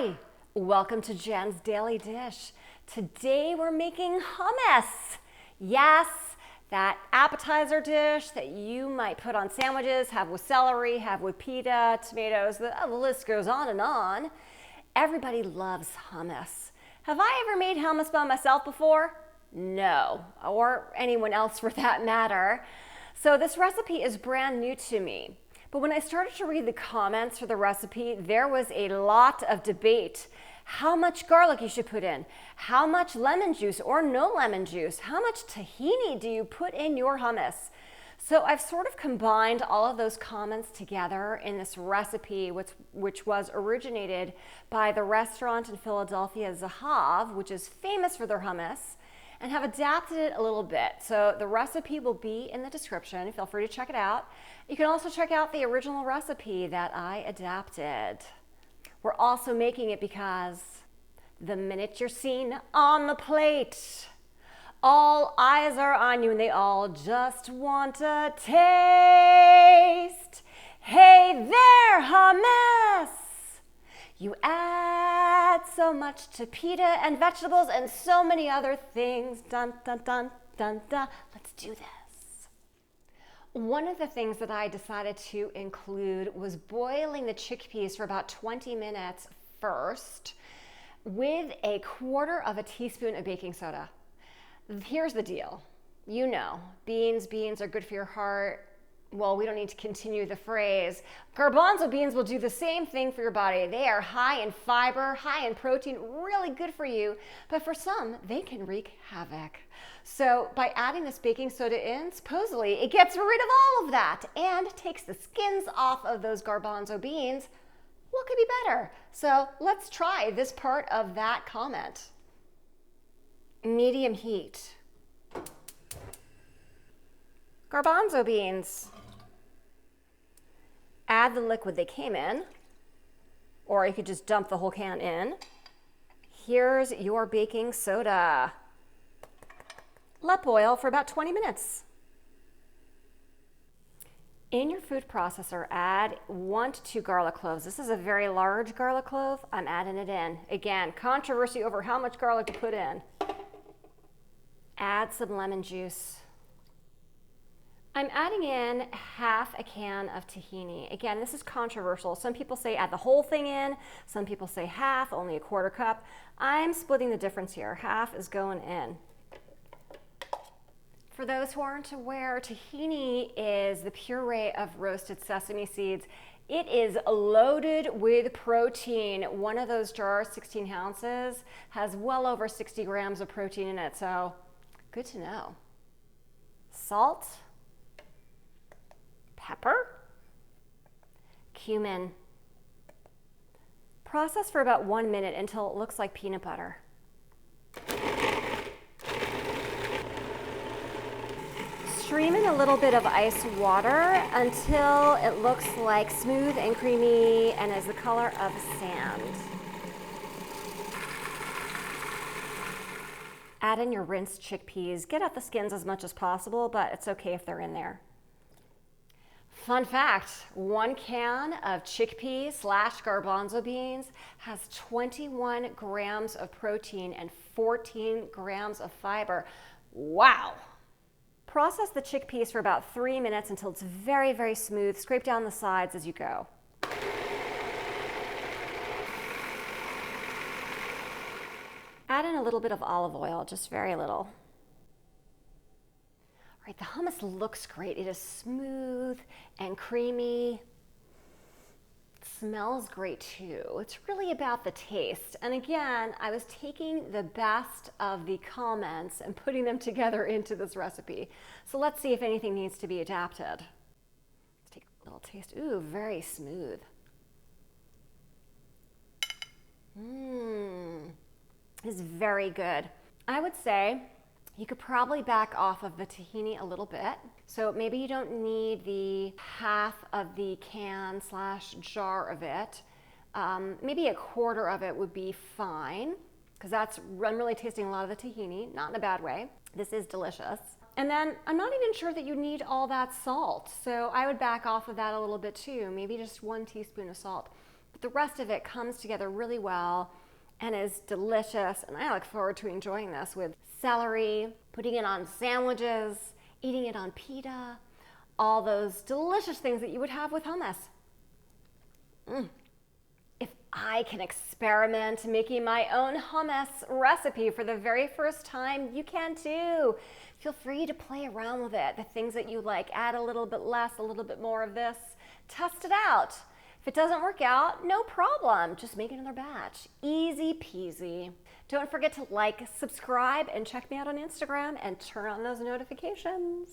Hi, welcome to Jen's Daily Dish. Today we're making hummus. Yes, that appetizer dish that you might put on sandwiches, have with celery, have with pita, tomatoes, the list goes on and on. Everybody loves hummus. Have I ever made hummus by myself before? No, or anyone else for that matter. So this recipe is brand new to me. But when I started to read the comments for the recipe, there was a lot of debate. How much garlic you should put in, how much lemon juice or no lemon juice, how much tahini do you put in your hummus? So I've sort of combined all of those comments together in this recipe, which was originated by the restaurant in Philadelphia, Zahav, which is famous for their hummus, and have adapted it a little bit. So the recipe will be in the description. Feel free to check it out. You can also check out the original recipe that I adapted. We're also making it because the minute you're seen on the plate, all eyes are on you and they all just want to taste. Hey there, hummus! You add so much to pita and vegetables and so many other things. Dun, dun, dun, dun, dun. Let's do this. One of the things that I decided to include was boiling the chickpeas for about 20 minutes first with 1/4 teaspoon of baking soda. Here's the deal. You know, beans are good for your heart. Well, we don't need to continue the phrase. Garbanzo beans will do the same thing for your body. They are high in fiber, high in protein, really good for you. But for some, they can wreak havoc. So by adding this baking soda in, supposedly it gets rid of all of that and takes the skins off of those garbanzo beans. What could be better? So let's try this part of that comment. Medium heat. Garbanzo beans. Add the liquid they came in, or you could just dump the whole can in. Here's your baking soda. Let boil for about 20 minutes. In your food processor, add 1 to 2 garlic cloves. This is a very large garlic clove. I'm adding it in. Again, controversy over how much garlic to put in. Add some lemon juice. I'm adding in 1/2 can of tahini. Again, this is controversial. Some people say add the whole thing in. Some people say half, only 1/4 cup. I'm splitting the difference here. 1/2 is going in. For those who aren't aware, tahini is the puree of roasted sesame seeds. It is loaded with protein. One of those jars, 16 ounces, has well over 60 grams of protein in it, so good to know. Salt. Pepper, cumin. Process for about 1 minute until it looks like peanut butter. Stream in a little bit of ice water until it looks like smooth and creamy and is the color of sand. Add in your rinsed chickpeas. Get out the skins as much as possible, but it's okay if they're in there. Fun fact, 1 can of chickpea/garbanzo beans has 21 grams of protein and 14 grams of fiber. Wow. Process the chickpeas for about 3 minutes until it's very, very smooth. Scrape down the sides as you go. Add in a little bit of olive oil, just very little. All right, the hummus looks great. It is smooth and creamy. It smells great too. It's really about the taste. And again, I was taking the best of the comments and putting them together into this recipe. So let's see if anything needs to be adapted. Let's take a little taste. Ooh, very smooth. It's very good. I would say you could probably back off of the tahini a little bit. So maybe you don't need the 1/2 of the can/jar of it. Maybe 1/4 of it would be fine, because I'm really tasting a lot of the tahini, not in a bad way. This is delicious. And then I'm not even sure that you need all that salt. So I would back off of that a little bit too, maybe just 1 teaspoon of salt. but the rest of it comes together really well and is delicious. And I look forward to enjoying this with celery, putting it on sandwiches, eating it on pita, all those delicious things that you would have with hummus. If I can experiment making my own hummus recipe for the very first time, you can too. Feel free to play around with it. The things that you like, add a little bit less, a little bit more of this. Test it out. If it doesn't work out, no problem. Just make another batch. Easy peasy. Don't forget to like, subscribe, and check me out on Instagram and turn on those notifications.